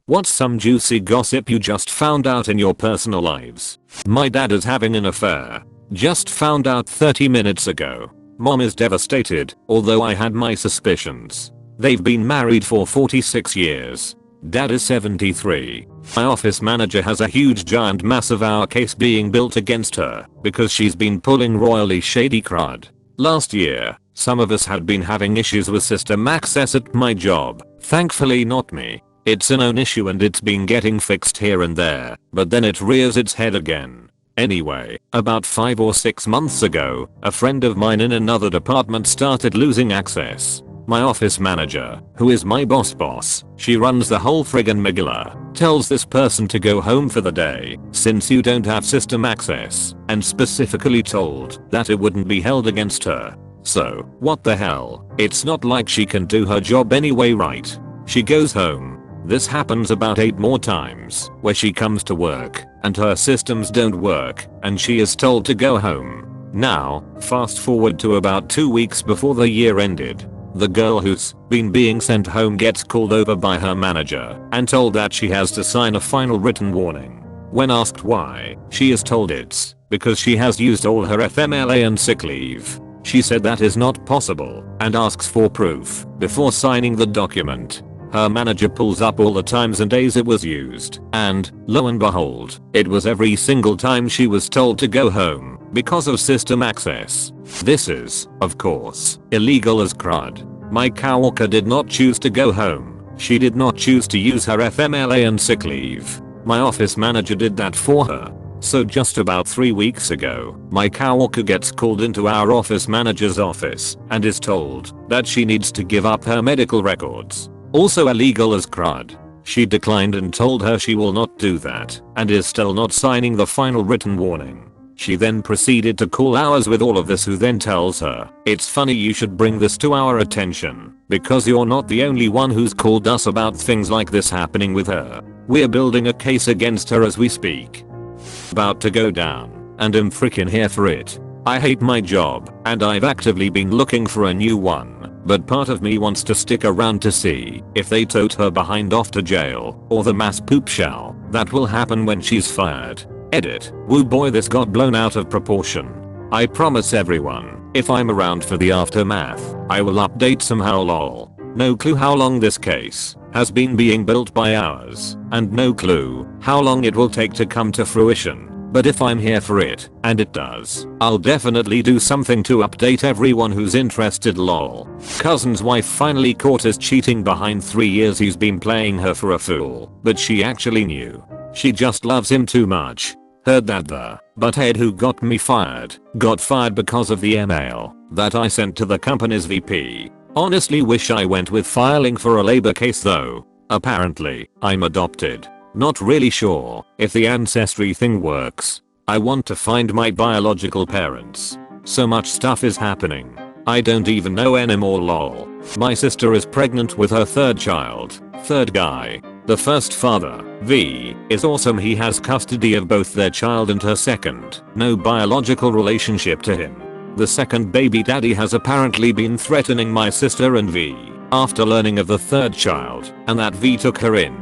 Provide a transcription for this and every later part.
What's some juicy gossip you just found out in your personal lives? My dad is having an affair. Just found out 30 minutes ago. Mom is devastated, although I had my suspicions. They've been married for 46 years. Dad is 73. My office manager has a huge giant mess of our case being built against her because she's been pulling royally shady crud. Last year, some of us had been having issues with system access at my job. Thankfully not me. It's a known issue and it's been getting fixed here and there, but then it rears its head again. Anyway, about 5 or 6 months ago, a friend of mine in another department started losing access. My office manager, who is my boss, she runs the whole friggin' megilla, tells this person to go home for the day since you don't have system access, and specifically told that it wouldn't be held against her. So, what the hell? It's not like she can do her job anyway, right? She goes home. This happens about 8 more times, where she comes to work, and her systems don't work, and she is told to go home. Now, fast forward to about 2 weeks before the year ended. The girl who's been being sent home gets called over by her manager and told that she has to sign a final written warning. When asked why, she is told it's because she has used all her FMLA and sick leave. She said that is not possible and asks for proof before signing the document. Her manager pulls up all the times and days it was used, and, lo and behold, it was every single time she was told to go home because of system access. This is, of course, illegal as crud. My coworker did not choose to go home. She did not choose to use her FMLA and sick leave. My office manager did that for her. So just about 3 weeks ago, my coworker gets called into our office manager's office and is told that she needs to give up her medical records. Also illegal as crud. She declined and told her she will not do that and is still not signing the final written warning. She then proceeded to call ours with all of this, who then tells her, "It's funny you should bring this to our attention because you're not the only one who's called us about things like this happening with her. We're building a case against her as we speak." About to go down, and I'm freaking here for it. I hate my job and I've actively been looking for a new one. But part of me wants to stick around to see if they tote her behind off to jail or the mass poop shell that will happen when she's fired. Edit. Woo boy, this got blown out of proportion. I promise everyone, if I'm around for the aftermath, I will update somehow, lol. No clue how long this case has been being built by ours, and no clue how long it will take to come to fruition. But if I'm here for it, and it does, I'll definitely do something to update everyone who's interested, lol. Cousin's wife finally caught us cheating behind 3 years. He's been playing her for a fool, but she actually knew. She just loves him too much. Heard that the butthead who got me fired got fired because of the email that I sent to the company's VP. Honestly wish I went with filing for a labor case though. Apparently, I'm adopted. Not really sure if the ancestry thing works. I want to find my biological parents. So much stuff is happening. I don't even know anymore, lol. My sister is pregnant with her 3rd child. 3rd guy. The first father, V, is awesome. He has custody of both their child and her 2nd. No biological relationship to him. The 2nd baby daddy has apparently been threatening my sister and V after learning of the 3rd child and that V took her in.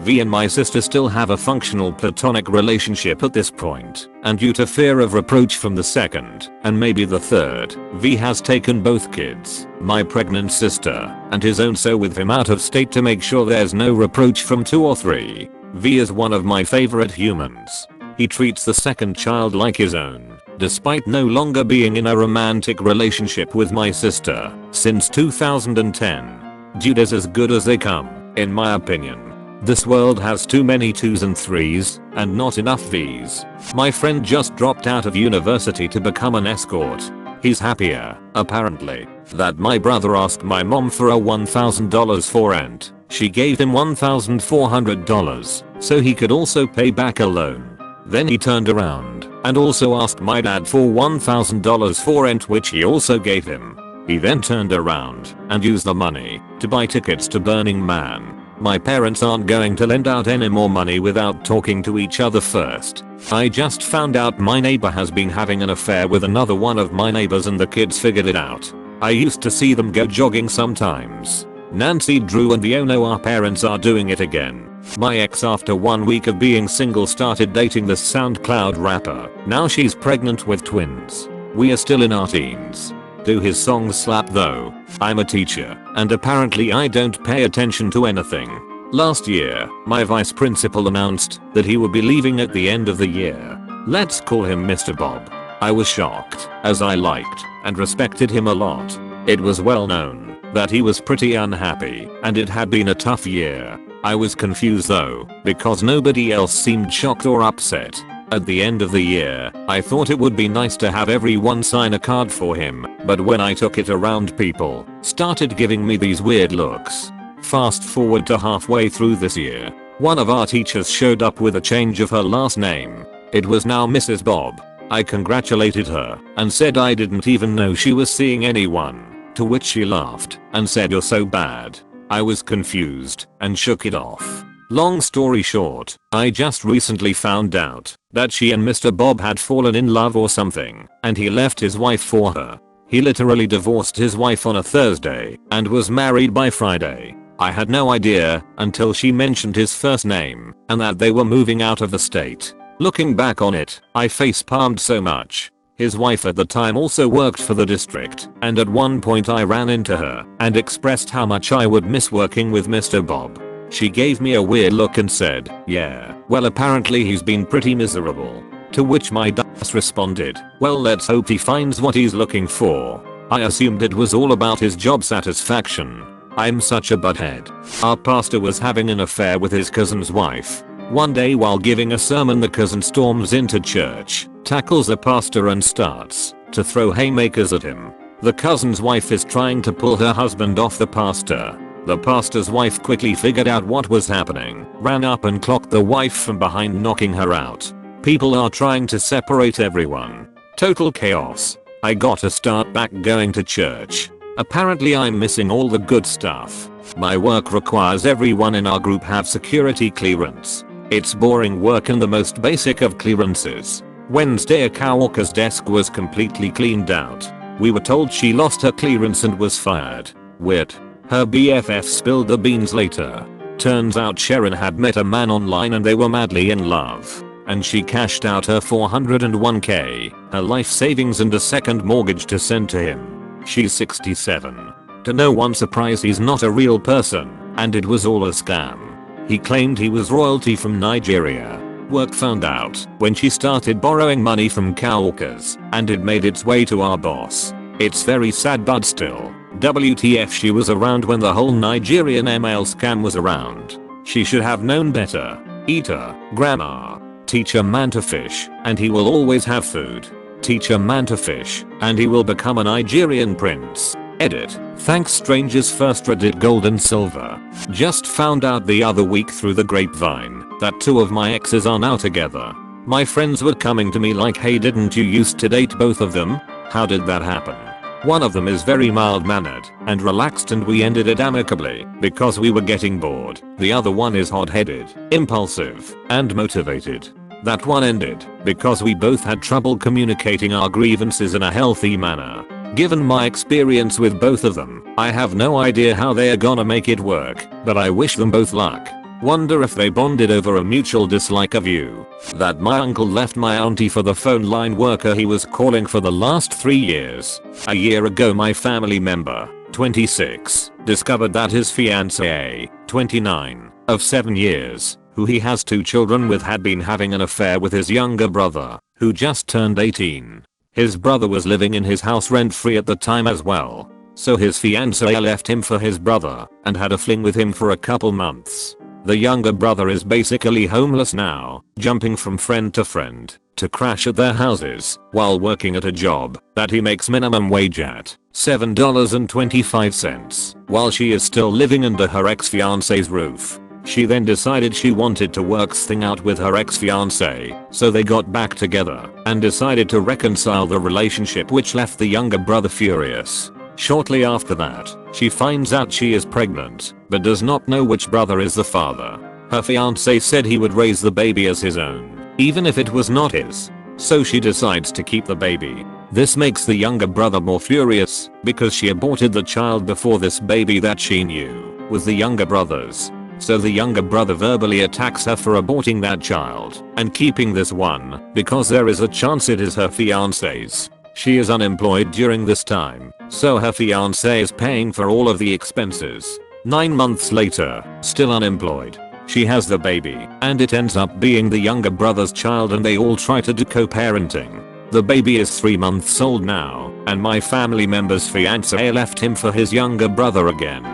V and my sister still have a functional platonic relationship at this point, and due to fear of reproach from the 2nd, and maybe the 3rd, V has taken both kids, my pregnant sister, and his own so with him out of state to make sure there's no reproach from 2 or 3. V is one of my favorite humans. He treats the 2nd child like his own, despite no longer being in a romantic relationship with my sister since 2010. Dude is as good as they come, in my opinion. This world has too many 2s and 3s, and not enough Vs. My friend just dropped out of university to become an escort. He's happier, apparently, that my brother asked my mom for a $1,000 for rent. She gave him $1,400, so he could also pay back a loan. Then he turned around and also asked my dad for $1,000 for rent, which he also gave him. He then turned around and used the money to buy tickets to Burning Man. My parents aren't going to lend out any more money without talking to each other first. I just found out my neighbor has been having an affair with another one of my neighbors and the kids figured it out. I used to see them go jogging sometimes. Nancy Drew and the oh no, our parents are doing it again. My ex, after 1 week of being single, started dating this SoundCloud rapper. Now she's pregnant with twins. We are still in our teens. Do his songs slap though? I'm a teacher, and apparently I don't pay attention to anything. Last year, my vice principal announced that he would be leaving at the end of the year. Let's call him Mr. Bob. I was shocked, as I liked and respected him a lot. It was well known that he was pretty unhappy, and it had been a tough year. I was confused though, because nobody else seemed shocked or upset. At the end of the year, I thought it would be nice to have everyone sign a card for him, but when I took it around, people started giving me these weird looks. Fast forward to halfway through this year, one of our teachers showed up with a change of her last name. It was now Mrs. Bob. I congratulated her and said I didn't even know she was seeing anyone. To which she laughed and said, "You're so bad." I was confused and shook it off. Long story short, I just recently found out that she and Mr. Bob had fallen in love or something, and he left his wife for her. He literally divorced his wife on a Thursday and was married by Friday. I had no idea until she mentioned his first name and that they were moving out of the state. Looking back on it, I face-palmed so much. His wife at the time also worked for the district, and at one point I ran into her and expressed how much I would miss working with Mr. Bob. She gave me a weird look and said, "Yeah, well apparently he's been pretty miserable." To which my dumbass responded, "Well, let's hope he finds what he's looking for." I assumed it was all about his job satisfaction. I'm such a butthead. Our pastor was having an affair with his cousin's wife. One day while giving a sermon, the cousin storms into church, tackles the pastor and starts to throw haymakers at him. The cousin's wife is trying to pull her husband off the pastor. The pastor's wife quickly figured out what was happening, ran up and clocked the wife from behind, knocking her out. People are trying to separate everyone. Total chaos. I gotta start back going to church. Apparently I'm missing all the good stuff. My work requires everyone in our group have security clearance. It's boring work and the most basic of clearances. Wednesday, a coworker's desk was completely cleaned out. We were told she lost her clearance and was fired. Weird. Her BFF spilled the beans later. Turns out Sharon had met a man online and they were madly in love. And she cashed out her $401k, her life savings and a second mortgage to send to him. She's 67. To no one's surprise, he's not a real person, and it was all a scam. He claimed he was royalty from Nigeria. Work found out when she started borrowing money from coworkers, and it made its way to our boss. It's very sad, but still, WTF, she was around when the whole Nigerian ML scam was around. She should have known better. Eater, grandma. Teach a man to fish, and he will always have food. Teach a man to fish, and he will become a Nigerian prince. Edit. Thanks strangers. First Reddit gold and silver. Just found out the other week through the grapevine that 2 of my exes are now together. My friends were coming to me like, "Hey, didn't you used to date both of them? How did that happen?" One of them is very mild-mannered and relaxed, and we ended it amicably because we were getting bored. The other one is hot-headed, impulsive, and motivated. That one ended because we both had trouble communicating our grievances in a healthy manner. Given my experience with both of them, I have no idea how they are gonna make it work, but I wish them both luck. Wonder if they bonded over a mutual dislike of you. That my uncle left my auntie for the phone line worker he was calling for the last 3 years. A year ago, my family member, 26, discovered that his fiancée, 29, of 7 years, who he has 2 children with, had been having an affair with his younger brother, who just turned 18. His brother was living in his house rent-free at the time as well. So his fiancée left him for his brother and had a fling with him for a couple months. The younger brother is basically homeless now, jumping from friend to friend to crash at their houses while working at a job that he makes minimum wage at $7.25 while she is still living under her ex-fiancé's roof. She then decided she wanted to work things out with her ex-fiancé, so they got back together and decided to reconcile the relationship, which left the younger brother furious. Shortly after that, she finds out she is pregnant, but does not know which brother is the father. Her fiancé said he would raise the baby as his own, even if it was not his. So she decides to keep the baby. This makes the younger brother more furious because she aborted the child before this baby that she knew was the younger brother's. So the younger brother verbally attacks her for aborting that child and keeping this one because there is a chance it is her fiance's. She is unemployed during this time, so her fiance is paying for all of the expenses. 9 months later, still unemployed. She has the baby and it ends up being the younger brother's child and they all try to do co-parenting. The baby is 3 months old now and my family member's fiance left him for his younger brother again.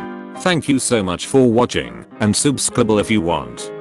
Thank you so much for watching and subscribe if you want.